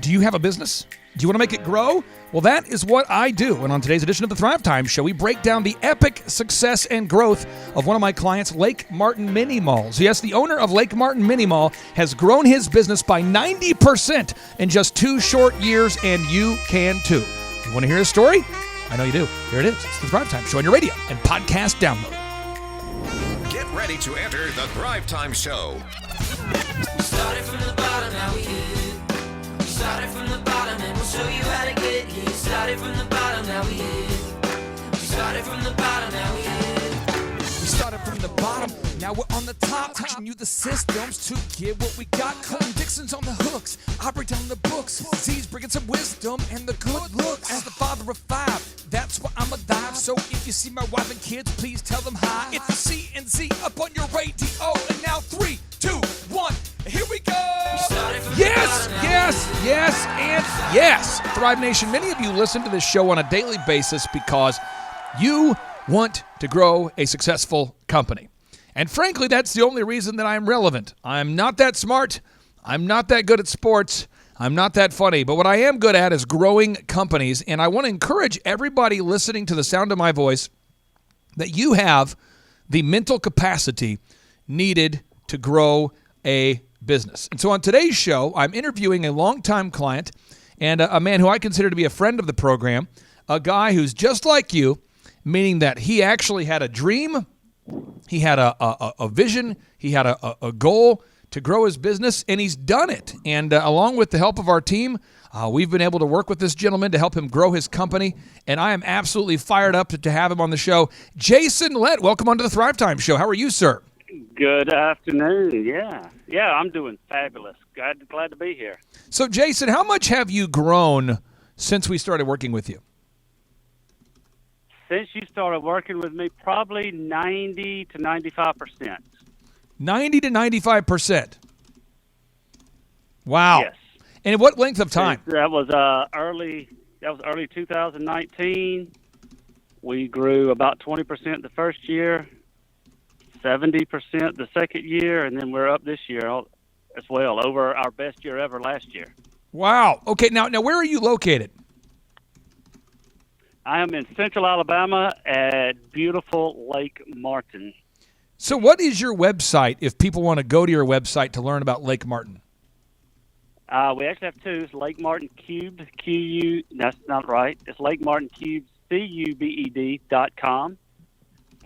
Do you have a business? Do you want to make it grow? Well, that is what I do. And on today's edition of the Thrive Time Show, we break down the epic success and growth of one of my clients, Lake Martin Mini Malls. Yes, the owner of Lake Martin Mini Mall has grown his business by 90% in just 2 short years, and you can too. You want to hear his story? I know you do. Here it is. It's the Thrive Time Show on your radio and podcast download. Get ready to enter the Thrive Time Show. We started from the bottom, now we here. We started from the bottom and we'll show you how to get here. Started from the bottom, now we here. We started from the bottom, now we here. We started from the bottom, now we're on the top. Teaching you the systems to get what we got. Colton Dixon's on the hooks, I break down the books. Z's bringing some wisdom and the good looks. As the father of 5, that's why I'm alive. So if you see my wife and kids, please tell them hi. It's the C&Z up on your radio. And now 3, 2, 1, here we go. Yes, and yes. Thrive Nation, many of you listen to this show on a daily basis because you want to grow a successful company. And frankly, that's the only reason that I'm relevant. I'm not that smart. I'm not that good at sports. I'm not that funny. But what I am good at is growing companies. And I want to encourage everybody listening to the sound of my voice that you have the mental capacity needed to grow a business. And so on today's show, I'm interviewing a longtime client and a man who I consider to be a friend of the program, a guy who's just like you, meaning that he actually had a dream, he had a vision, he had a goal to grow his business, and he's done it. And along with the help of our team, we've been able to work with this gentleman to help him grow his company, and I am absolutely fired up to have him on the show. Jason Lett, welcome onto the Thrive Time Show. How are you, sir? Good afternoon. Yeah, I'm doing fabulous. Glad to be here. So, Jason, how much have you grown since we started working with you? Since you started working with me, probably 90 to 95%. 90 to 95%. Wow. Yes. And what length of time? That was early 2019. We grew about 20% the first year, 70% the second year, and then we're up this year as well, over our best year ever last year. Wow. Okay, now where are you located? I am in Central Alabama at beautiful Lake Martin. So what is your website if people want to go to your website to learn about Lake Martin? We actually have 2. It's Lake Martin Cubed, Q-U, that's not right. It's Lake Martin Cubed, CUBED.com.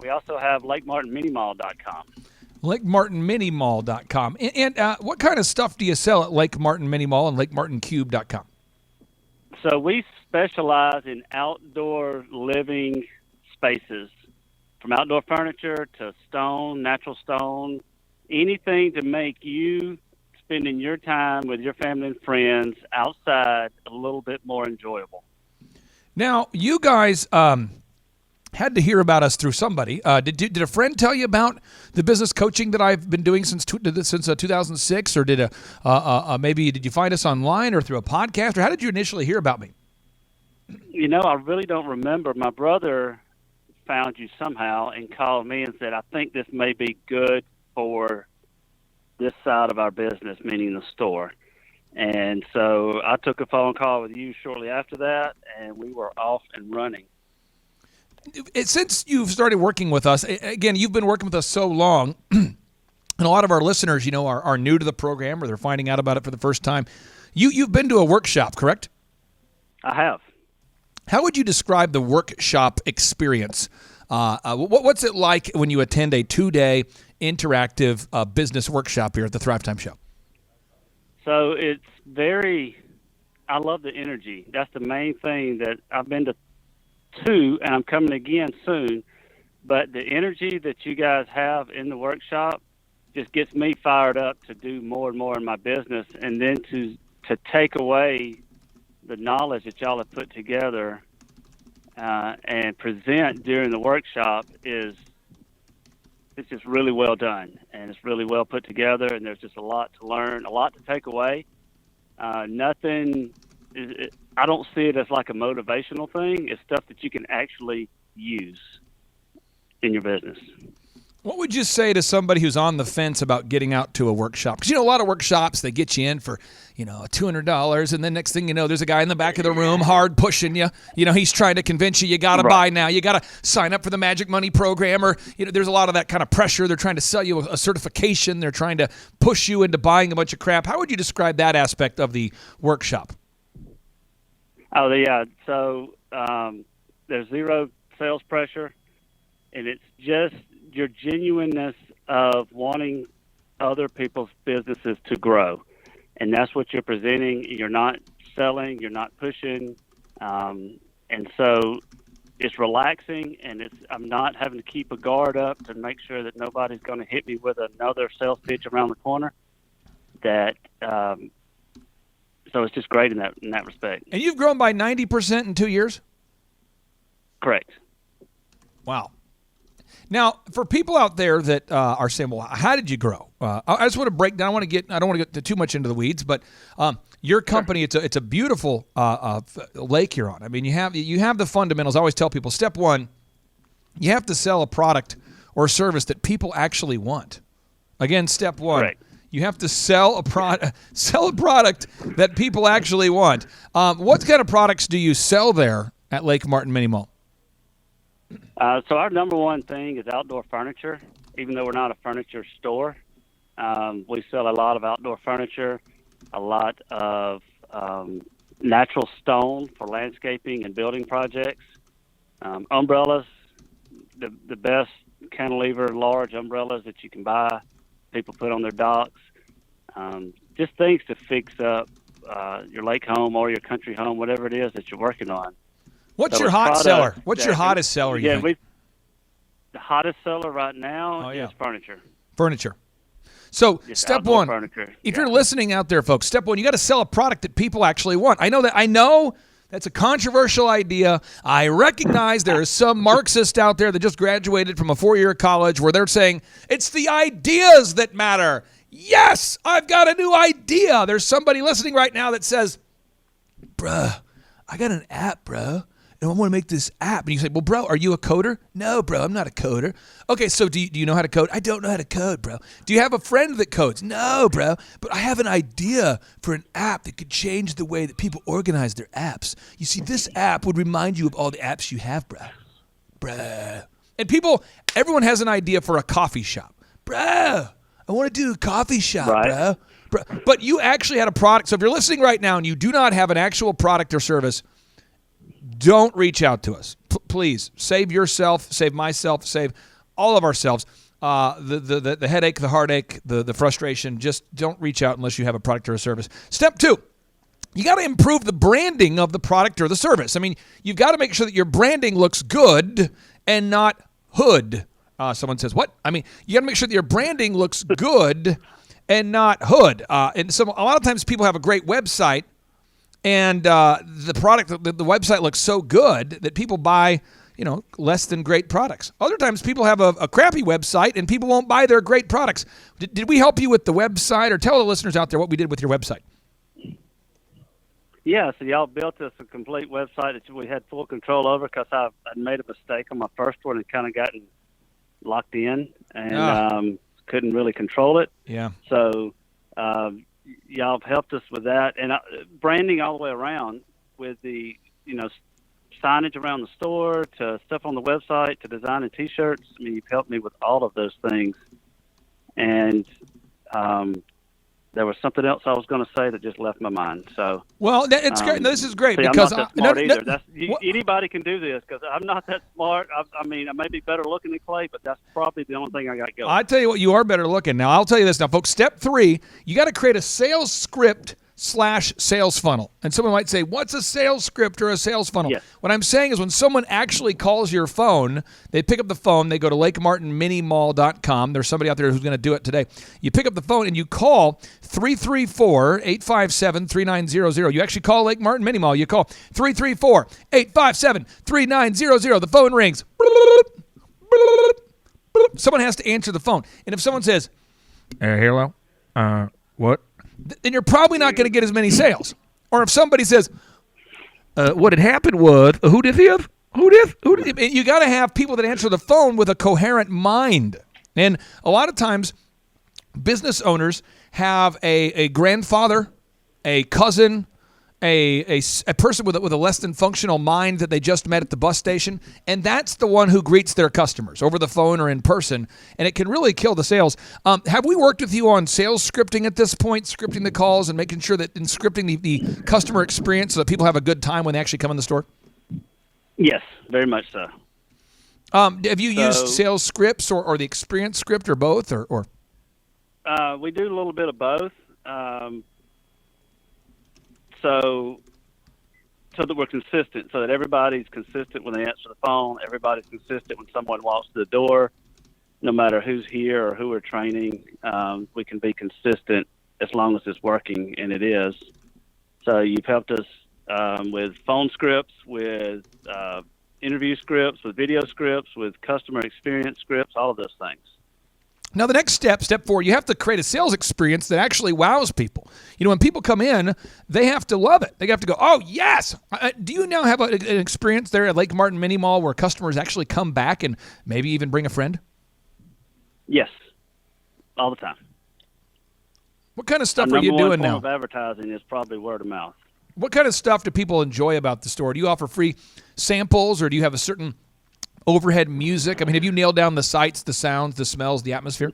We also have LakeMartinMiniMall.com. LakeMartinMiniMall.com. And what kind of stuff do you sell at Lake Martin Mini Mall and LakeMartinCube.com? So we specialize in outdoor living spaces, from outdoor furniture to stone, natural stone, anything to make you spending your time with your family and friends outside a little bit more enjoyable. Now, you guys had to hear about us through somebody. Did a friend tell you about the business coaching that I've been doing since 2006, or did maybe did you find us online or through a podcast, or how did you initially hear about me? You know, I really don't remember. My brother found you somehow and called me and said, I think this may be good for this side of our business, meaning the store. And so I took a phone call with you shortly after that, and we were off and running. Since you've started working with us, again, you've been working with us so long, and a lot of our listeners, are new to the program or they're finding out about it for the first time. You've been to a workshop, correct? I have. How would you describe the workshop experience? What's it like when you attend a 2-day interactive business workshop here at the Thrive Time Show? So I love the energy. That's the main thing. That I've been to 2, and I'm coming again soon. But the energy that you guys have in the workshop just gets me fired up to do more and more in my business, and then to take away the knowledge that y'all have put together and present during the workshop it's just really well done, and it's really well put together, and there's just a lot to learn, a lot to take away. I don't see it as like a motivational thing. It's stuff that you can actually use in your business. What would you say to somebody who's on the fence about getting out to a workshop? Because, a lot of workshops, they get you in for, $200, and then next thing you know, there's a guy in the back of the room hard pushing you. He's trying to convince you got to buy now. You got to sign up for the Magic Money program, or, there's a lot of that kind of pressure. They're trying to sell you a certification. They're trying to push you into buying a bunch of crap. How would you describe that aspect of the workshop? Oh, yeah. So there's zero sales pressure, and it's just your genuineness of wanting other people's businesses to grow. And that's what you're presenting. You're not selling, you're not pushing. And so it's relaxing, and I'm not having to keep a guard up to make sure that nobody's going to hit me with another sales pitch around the corner. So it's just great in that respect. And you've grown by 90% in 2 years? Correct. Wow. Now, for people out there that are saying, well, how did you grow? I just want to break down. I don't want to get too much into the weeds, but your company, it's a beautiful lake you're on. I mean, you have the fundamentals. I always tell people, step one, you have to sell a product or service that people actually want. Again, step one. Correct. You have to sell a product that people actually want. What kind of products do you sell there at Lake Martin Mini Mall? So our number one thing is outdoor furniture. Even though we're not a furniture store, we sell a lot of outdoor furniture, a lot of natural stone for landscaping and building projects, umbrellas, the best cantilever large umbrellas that you can buy, people put on their docks, just things to fix up your lake home or your country home, whatever it is that you're working on. What's So your it's hot product seller? What's your that- hottest seller, you Yeah, think? the hottest seller right now yeah. is furniture. Furniture. So Just step outdoor one, furniture. if Yeah. you're listening out there, folks, step one, you got to sell a product that people actually want. I know that's a controversial idea. I recognize there is some Marxist out there that just graduated from a 4-year college where they're saying it's the ideas that matter. Yes, I've got a new idea. There's somebody listening right now that says, bruh, I got an app, bro. And I want to make this app. And you say, well, bro, are you a coder? No, bro, I'm not a coder. Okay, so do you know how to code? I don't know how to code, bro. Do you have a friend that codes? No, bro. But I have an idea for an app that could change the way that people organize their apps. You see, this app would remind you of all the apps you have, bro. Bro. And everyone has an idea for a coffee shop. Bro, I want to do a coffee shop, Right. bro. But you actually had a product. So if you're listening right now and you do not have an actual product or service, don't reach out to us. Please save yourself, save myself, save all of ourselves. The headache, the heartache, the frustration. Just don't reach out unless you have a product or a service. Step two, you got to improve the branding of the product or the service. I mean, you've got to make sure that your branding looks good and not hood. Someone says, what? I mean, you got to make sure that your branding looks good and not hood. And so a lot of times people have a great website, and the product, the website looks so good that people buy, less than great products. Other times people have a crappy website and people won't buy their great products. Did we help you with the website, or tell the listeners out there what we did with your website? Yeah, so y'all built us a complete website that we had full control over because I made a mistake on my first one and kind of gotten locked in and couldn't really control it. Yeah. So y'all have helped us with that, and branding all the way around with the signage around the store to stuff on the website to designing T-shirts. I mean, you've helped me with all of those things, and there was something else I was going to say that just left my mind. So well, it's great. No, this is great see, because I'm not that smart either. Anybody can do this because I'm not that smart. I mean, I may be better looking than Clay, but that's probably the only thing I got going. I tell you what, you are better looking. Now, I'll tell you this now, folks. Step 3, you got to create a sales script /sales funnel. And someone might say, what's a sales script or a sales funnel? Yes. What I'm saying is when someone actually calls your phone, they pick up the phone, they go to lakemartinminimall.com. There's somebody out there who's going to do it today. You pick up the phone and you call 334-857-3900. You actually call Lake Martin Mini Mall. You call 334-857-3900. The phone rings. Someone has to answer the phone. And if someone says, hello, what? Then you're probably not going to get as many sales. Or if somebody says, what had happened was, who did this? Who did? You got to have people that answer the phone with a coherent mind. And a lot of times, business owners have a grandfather, a cousin, a person with a less than functional mind that they just met at the bus station, and that's the one who greets their customers over the phone or in person, and it can really kill the sales. Have we worked with you on sales scripting at this point, scripting the calls and making sure that in scripting the customer experience so that people have a good time when they actually come in the store? Yes, very much so. Have you used sales scripts or the experience script or both? Or? We do a little bit of both. So that we're consistent, so that everybody's consistent when they answer the phone, everybody's consistent when someone walks to the door, no matter who's here or who we're training. We can be consistent as long as it's working, and it is. So you've helped us with phone scripts, with interview scripts, with video scripts, with customer experience scripts, all of those things. Now, the next step 4, you have to create a sales experience that actually wows people. You know, when people come in, they have to love it. They have to go, oh, yes. Do you now have an experience there at Lake Martin Mini Mall where customers actually come back and maybe even bring a friend? Yes, all the time. What kind of stuff are you doing now? Our number one form of advertising is probably word of mouth. What kind of stuff do people enjoy about the store? Do you offer free samples, or do you have a certain overhead music? I mean, have you nailed down the sights, the sounds, the smells, the atmosphere?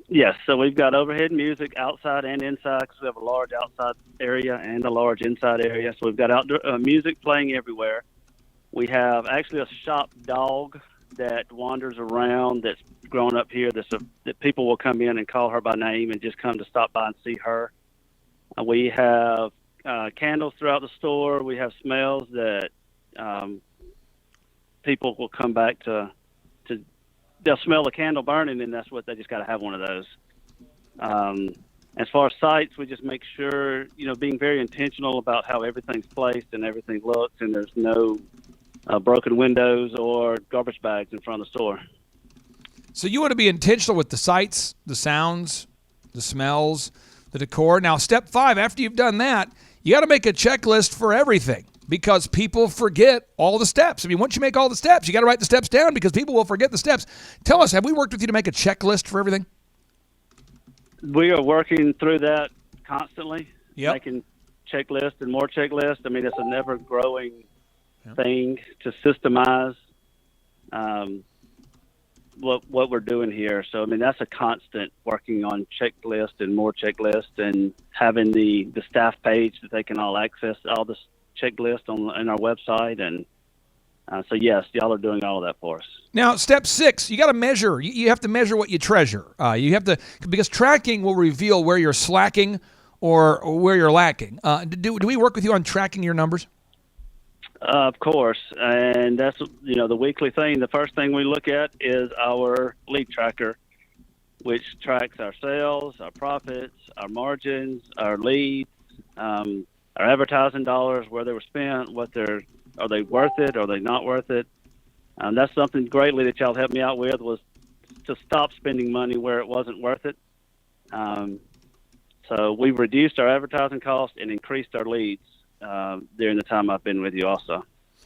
Yes, so we've got overhead music outside and inside because we have a large outside area and a large inside area. So we've got outdoor music playing everywhere. We have actually a shop dog that wanders around that's grown up here that people will come in and call her by name and just come to stop by and see her. We have candles throughout the store. We have smells that people will come back to. They'll smell the candle burning, and that's what they just got to have one of those. As far as sites, we just make sure, being very intentional about how everything's placed and everything looks, and there's no broken windows or garbage bags in front of the store. So you want to be intentional with the sights, the sounds, the smells, the decor. Now, step 5, after you've done that, you got to make a checklist for everything, because people forget all the steps. I mean, once you make all the steps, you got to write the steps down because people will forget the steps. Tell us, have we worked with you to make a checklist for everything? We are working through that constantly, Yep. making checklists and more checklists. I mean, it's a never-growing thing to systemize what we're doing here. So, I mean, that's a constant working on checklist and more checklist, and having the staff page that they can all access all this checklist on our website. And so, yes, y'all are doing all of that for us. Now, step 6, you got to measure. You have to measure what you treasure. You have to, because tracking will reveal where you're slacking or where you're lacking. Do we work with you on tracking your numbers? Of course, and that's the weekly thing. The first thing we look at is our lead tracker, which tracks our sales, our profits, our margins, our leads, our advertising dollars, where they were spent, are they worth it, are they not worth it? That's something greatly that y'all helped me out with, was to stop spending money where it wasn't worth it. So we've reduced our advertising costs and increased our leads during the time I've been with you also.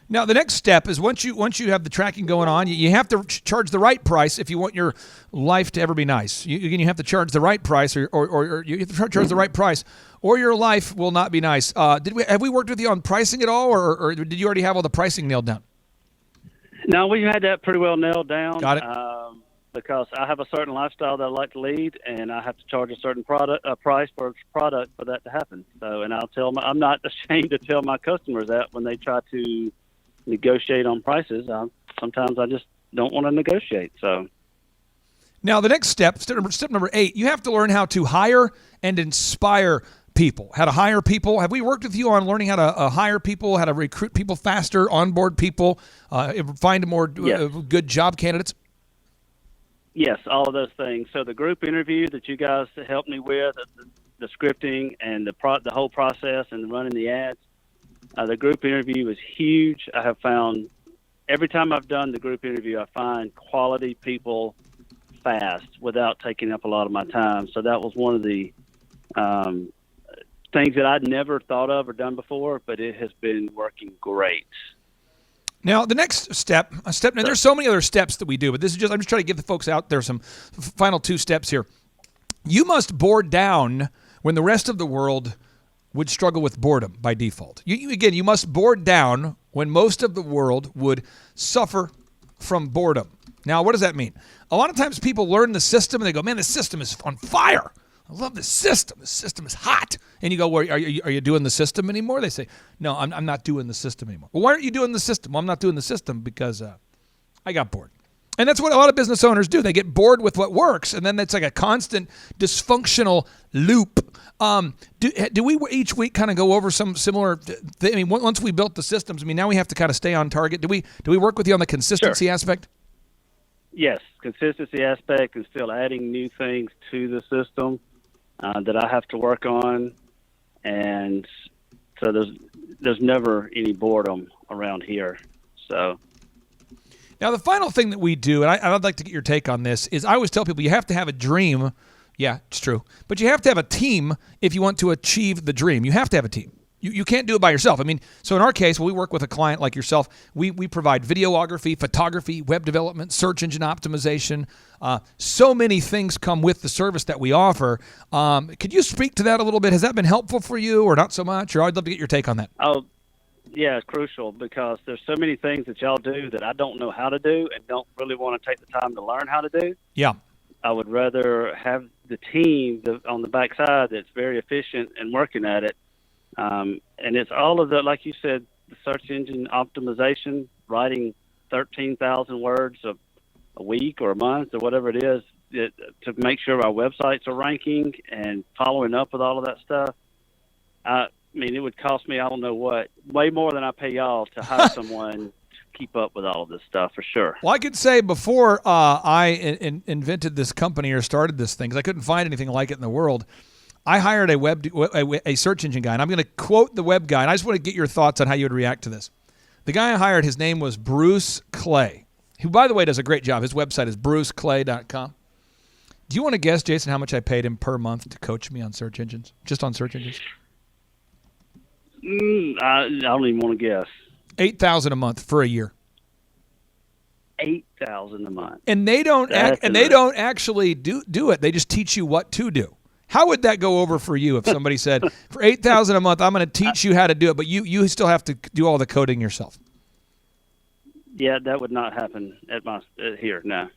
Now, the next step is once you have the tracking going on, you have to charge the right price if you want your life to ever be nice. You have to charge the right price, or you have to charge the right price, or your life will not be nice. Have we worked with you on pricing at all, or did you already have all the pricing nailed down? No, we had that pretty well nailed down. Got it. Because I have a certain lifestyle that I like to lead, and I have to charge a certain price for a product for that to happen. So, and I'm not ashamed to tell my customers that when they try to negotiate on prices. Sometimes I just don't want to negotiate. So, now the next step number 8, you have to learn how to hire and inspire people. How to hire people. Have we worked with you on learning how to hire people, how to recruit people faster, onboard people, find more good job candidates? Yes, all of those things. So the group interview that you guys helped me with, the scripting and the whole process and running the ads, the group interview is huge. I have found every time I've done the group interview, I find quality people fast without taking up a lot of my time. So that was one of the things that I'd never thought of or done before, but it has been working great. Now, the next step, and there's so many other steps that we do, but this is just, I'm just trying to give the folks out there some final 2 steps here. You must board down when the rest of the world would struggle with boredom by default. You must board down when most of the world would suffer from boredom. Now, what does that mean? A lot of times people learn the system and they go, man, this system is on fire. I love this system. This system is hot. And you go, well, are you doing the system anymore? They say, no, I'm not doing the system anymore. Well, why aren't you doing the system? Well, I'm not doing the system because I got bored. And that's what a lot of business owners do. They get bored with what works, and then it's like a constant dysfunctional loop. Do we each week kind of go over some similar thing? I mean, once we built the systems, I mean, now we have to kind of stay on target. Do we work with you on the consistency aspect? Yes, consistency aspect and still adding new things to the system that I have to work on, and so there's never any boredom around here. So now the final thing that we do, and I'd like to get your take on this, is I always tell people you have to have a dream. Yeah, it's true, but you have to have a team if you want to achieve the dream. You have to have a team. You can't do it by yourself. I mean, so in our case, when we work with a client like yourself, we provide videography, photography, web development, search engine optimization. So many things come with the service that we offer. Could you speak to that a little bit? Has that been helpful for you or not so much? Or I'd love to get your take on that. Oh, yeah, it's crucial because there's so many things that y'all do that I don't know how to do and don't really want to take the time to learn how to do. Yeah. I would rather have the team on the backside that's very efficient and working at it. And it's all of the, like you said, the search engine optimization, writing 13,000 words a week or a month or whatever it is to make sure our websites are ranking and following up with all of that stuff. I mean, it would cost me, I don't know what, way more than I pay y'all to hire someone to keep up with all of this stuff for sure. Well, I could say before I invented this company or started this thing, because I couldn't find anything like it in the world, I hired a search engine guy, and I'm going to quote the web guy, and I just want to get your thoughts on how you would react to this. The guy I hired, his name was Bruce Clay, who, by the way, does a great job. His website is bruceclay.com. Do you want to guess, Jason, how much I paid him per month to coach me on search engines, just on search engines? I don't even want to guess. $8,000 a month for a year. $8,000 a month. And they don't don't actually do it. They just teach you what to do. How would that go over for you if somebody said, for $8,000 a month, I'm going to teach you how to do it, but you still have to do all the coding yourself? Yeah, that would not happen at my here. No.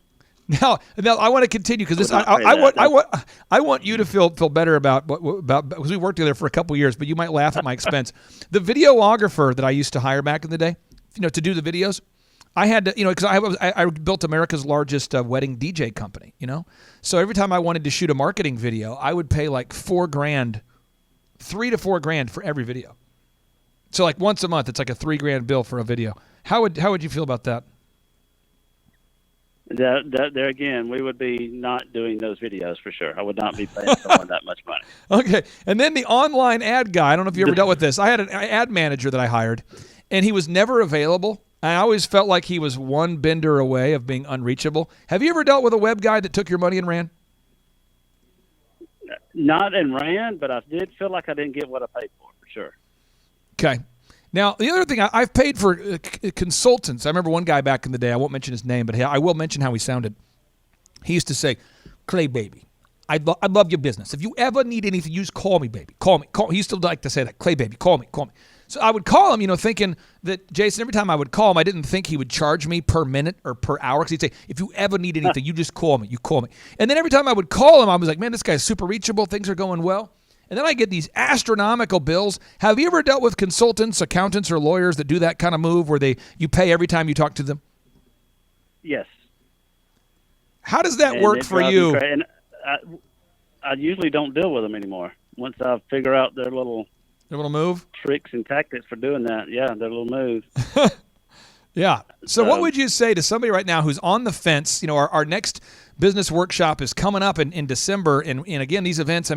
Now I want to continue because I want you to feel better about because we worked together for a couple of years, but you might laugh at my expense. The videographer that I used to hire back in the day, to do the videos, I had to, because I built America's largest wedding DJ company, So every time I wanted to shoot a marketing video, I would pay like $4,000, $3,000 to $4,000 for every video. So like once a month, it's like a $3,000 bill for a video. How would you feel about that? That there again, we would be not doing those videos for sure. I would not be paying someone that much money. Okay, and then the online ad guy. I don't know if you ever dealt with this. I had an ad manager that I hired, and he was never available. I always felt like he was one bender away of being unreachable. Have you ever dealt with a web guy that took your money and ran? Not and ran, but I did feel like I didn't get what I paid for sure. Okay. Now, the other thing, I've paid for consultants. I remember one guy back in the day, I won't mention his name, but I will mention how he sounded. He used to say, Clay, baby, I love your business. If you ever need anything, you just call me, baby. Call me. He used to like to say that, Clay, baby, call me. So I would call him, thinking that, Jason, every time I would call him, I didn't think he would charge me per minute or per hour. Because he'd say, if you ever need anything, you just call me. You call me. And then every time I would call him, I was like, man, this guy's super reachable. Things are going well. And then I get these astronomical bills. Have you ever dealt with consultants, accountants, or lawyers that do that kind of move where you pay every time you talk to them? Yes. How does that work for you? And I usually don't deal with them anymore. Once I figure out their little move, tricks and tactics for doing that, their little move. Yeah. So what would you say to somebody right now who's on the fence? Our next business workshop is coming up in December. And again, these events,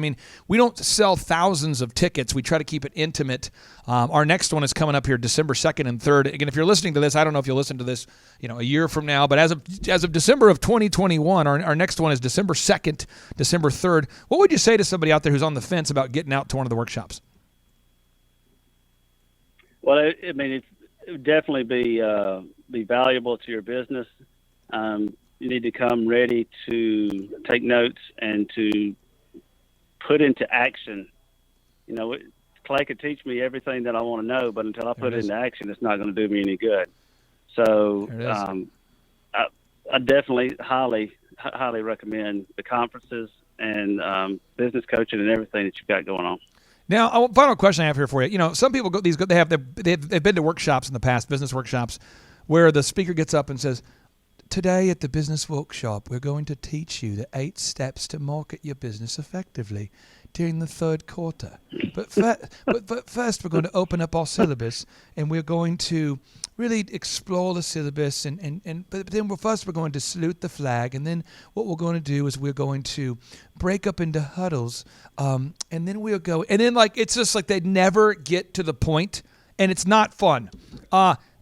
we don't sell thousands of tickets. We try to keep it intimate. Our next one is coming up here December 2nd and 3rd. Again, if you're listening to this, I don't know if you'll listen to this, a year from now. But as of December of 2021, our next one is December 2nd, December 3rd. What would you say to somebody out there who's on the fence about getting out to one of the workshops? Well, it's it would definitely be valuable to your business. You need to come ready to take notes and to put into action. You know, Clay could teach me everything that I want to know, but until I put it into action, it's not going to do me any good. So I definitely highly recommend the conferences and business coaching and everything that you've got going on. Now, final question I have here for you. You know, some people they've been to workshops in the past, business workshops, where the speaker gets up and says, "Today at the business workshop, we're going to teach you the 8 steps to market your business effectively during the 3rd quarter. But first, we're going to open up our syllabus, and we're going to really explore the syllabus. But then we're going to salute the flag, and then what we're going to do is we're going to break up into huddles, and then we'll go." And then, like, it's just like they never get to the point, and it's not fun.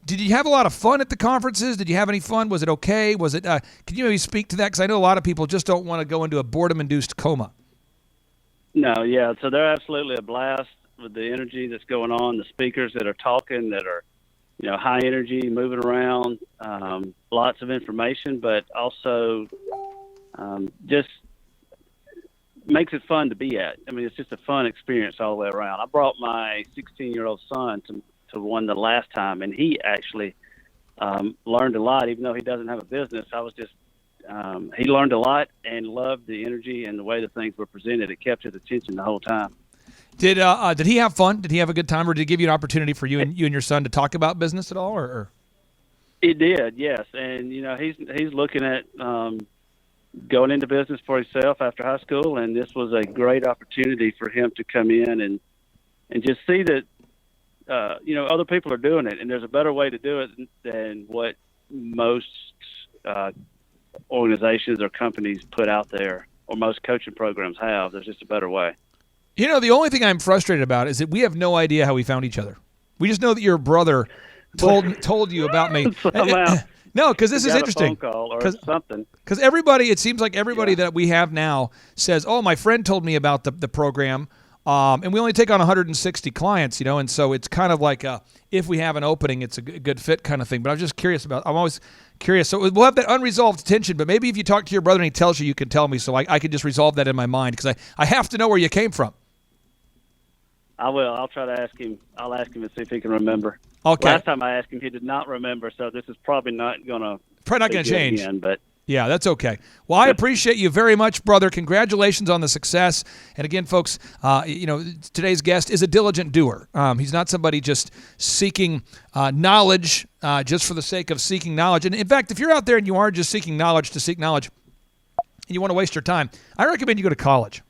Did you have a lot of fun at the conferences? Did you have any fun? Was it okay? Was it? Can you maybe speak to that? Because I know a lot of people just don't want to go into a boredom-induced coma. No, yeah. So they're absolutely a blast with the energy that's going on. The speakers that are talking, that are, you know, high energy, moving around, lots of information, but also just makes it fun to be at. I mean, it's just a fun experience all the way around. I brought my 16-year-old son to one the last time, and he actually learned a lot, even though he doesn't have a business. He learned a lot and loved the energy and the way the things were presented. It kept his attention the whole time. Did he have fun? Did he have a good time, or did it give you an opportunity for you and your son to talk about business at all? Or? It did, yes. And you know, he's looking at going into business for himself after high school, and this was a great opportunity for him to come in and just see that you know, other people are doing it, and there's a better way to do it than what most organizations or companies put out there, or most coaching programs have. There's just a better way. You know, the only thing I'm frustrated about is that we have no idea how we found each other. We just know that your brother told you about me. No, because this is interesting. A phone call or something. Because everybody, it seems like everybody that we have now says, "Oh, my friend told me about the program." And we only take on 160 clients, you know, and so it's kind of like if we have an opening, it's a good fit kind of thing. But I'm just curious I'm always curious. So we'll have that unresolved tension, but maybe if you talk to your brother and he tells you, you can tell me so I could just resolve that in my mind, because I have to know where you came from. I will. I'll try to ask him. I'll ask him and see if he can remember. Okay. Last time I asked him, he did not remember, so this is probably not going to change. Again, but yeah, that's okay. Well, I appreciate you very much, brother. Congratulations on the success. And again, folks, you know, today's guest is a diligent doer. He's not somebody just seeking knowledge just for the sake of seeking knowledge. And in fact, if you're out there and you are just seeking knowledge to seek knowledge and you want to waste your time, I recommend you go to college.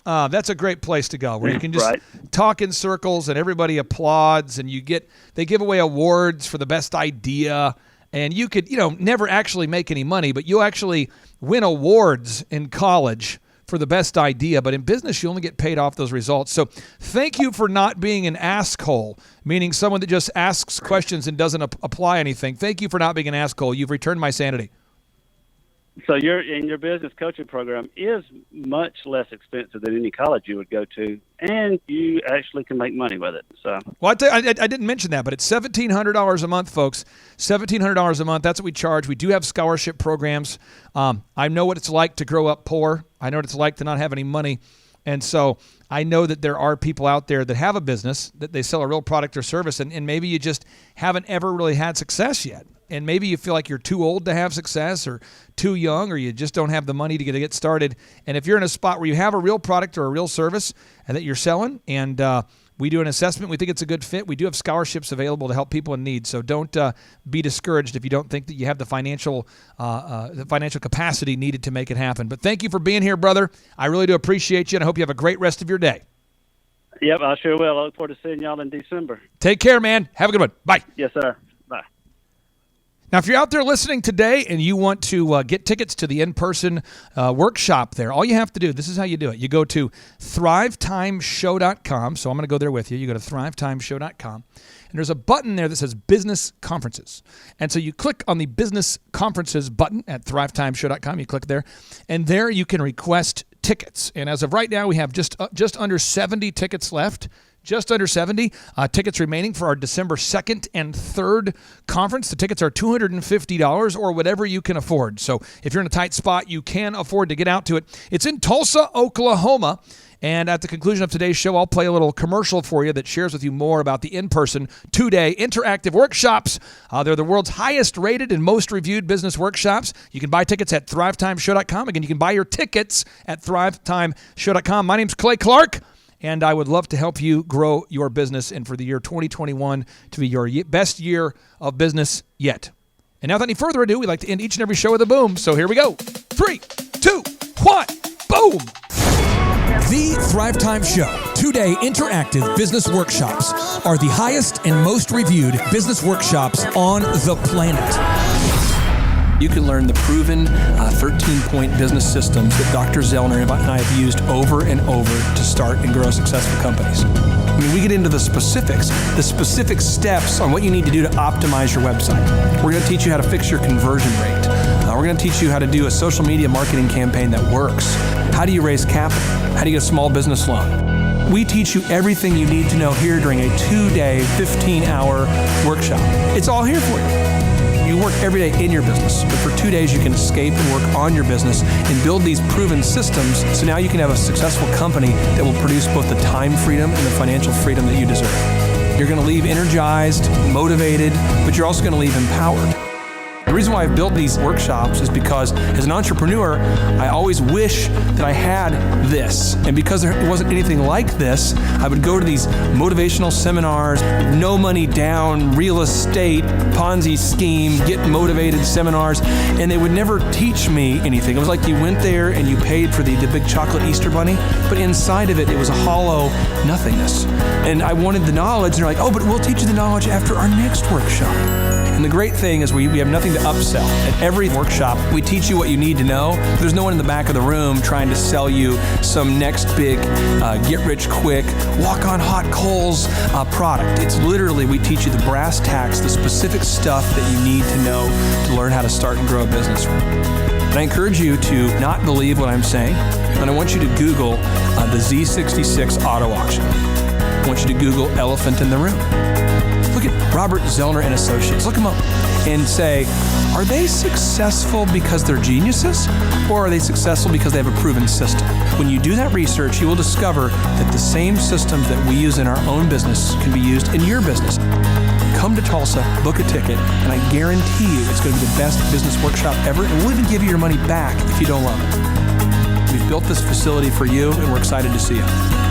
That's a great place to go, where you can just talk in circles and everybody applauds, and they give away awards for the best idea. And you could, you know, never actually make any money, but you actually win awards in college for the best idea. But in business, you only get paid off those results. So thank you for not being an asshole, meaning someone that just asks questions and doesn't apply anything. Thank you for not being an asshole. You've returned my sanity. So your business coaching program is much less expensive than any college you would go to, and you actually can make money with it. So, well, I didn't mention that, but it's $1,700 a month, folks. $1,700 a month. That's what we charge. We do have scholarship programs. I know what it's like to grow up poor. I know what it's like to not have any money, and so I know that there are people out there that have a business, that they sell a real product or service, and maybe you just haven't ever really had success yet. And maybe you feel like you're too old to have success, or too young, or you just don't have the money to get started. And if you're in a spot where you have a real product or a real service and that you're selling, and we do an assessment, we think it's a good fit, we do have scholarships available to help people in need. So don't be discouraged if you don't think that you have the financial capacity needed to make it happen. But thank you for being here, brother. I really do appreciate you, and I hope you have a great rest of your day. Yep, I sure will. I look forward to seeing y'all in December. Take care, man. Have a good one. Bye. Yes, sir. Bye. Now, if you're out there listening today and you want to get tickets to the in-person workshop there, all you have to do, this is how you do it. You go to thrivetimeshow.com. So I'm going to go there with you. You go to thrivetimeshow.com. And there's a button there that says Business Conferences. And so you click on the Business Conferences button at thrivetimeshow.com. You click there. And there you can request tickets. And as of right now, we have just under 70 tickets left. just under 70 tickets remaining for our December 2nd and 3rd conference. The tickets are $250 or whatever you can afford. So if you're in a tight spot, you can afford to get out to it. It's in Tulsa, Oklahoma. And at the conclusion of today's show, I'll play a little commercial for you that shares with you more about the in-person 2-day interactive workshops. They're the world's highest rated and most reviewed business workshops. You can buy tickets at thrivetimeshow.com. Again, you can buy your tickets at thrivetimeshow.com. My name's Clay Clark, and I would love to help you grow your business and for the year 2021 to be your best year of business yet. And now, without any further ado, we like to end each and every show with a boom. So here we go. 3, 2, 1, boom! The Thrive Time Show 2-day interactive business workshops are the highest and most reviewed business workshops on the planet. You can learn the proven 13-point business systems that Dr. Zellner and I have used over and over to start and grow successful companies. I mean, we get into the specific steps on what you need to do to optimize your website. We're going to teach you how to fix your conversion rate. We're going to teach you how to do a social media marketing campaign that works. How do you raise capital? How do you get a small business loan? We teach you everything you need to know here during a 2-day, 15-hour workshop. It's all here for you. You work every day in your business, but for 2 days you can escape and work on your business and build these proven systems so now you can have a successful company that will produce both the time freedom and the financial freedom that you deserve. You're going to leave energized, motivated, but you're also going to leave empowered. The reason why I've built these workshops is because as an entrepreneur, I always wish that I had this. And because there wasn't anything like this, I would go to these motivational seminars, no money down, real estate, Ponzi scheme, get motivated seminars, and they would never teach me anything. It was like you went there and you paid for the big chocolate Easter bunny, but inside of it, it was a hollow nothingness. And I wanted the knowledge, and they're like, oh, but we'll teach you the knowledge after our next workshop. And the great thing is we have nothing to upsell. At every workshop, we teach you what you need to know. There's no one in the back of the room trying to sell you some next big get-rich-quick, walk-on-hot-coals product. It's literally, we teach you the brass tacks, the specific stuff that you need to know to learn how to start and grow a business. And I encourage you to not believe what I'm saying, and I want you to Google the Z66 auto auction. I want you to Google elephant in the room. Look at Robert Zellner and Associates. Look them up and say, are they successful because they're geniuses, or are they successful because they have a proven system? When you do that research, you will discover that the same systems that we use in our own business can be used in your business. Come to Tulsa, book a ticket, and I guarantee you it's going to be the best business workshop ever, and we'll even give you your money back if you don't love it. We've built this facility for you, and we're excited to see you.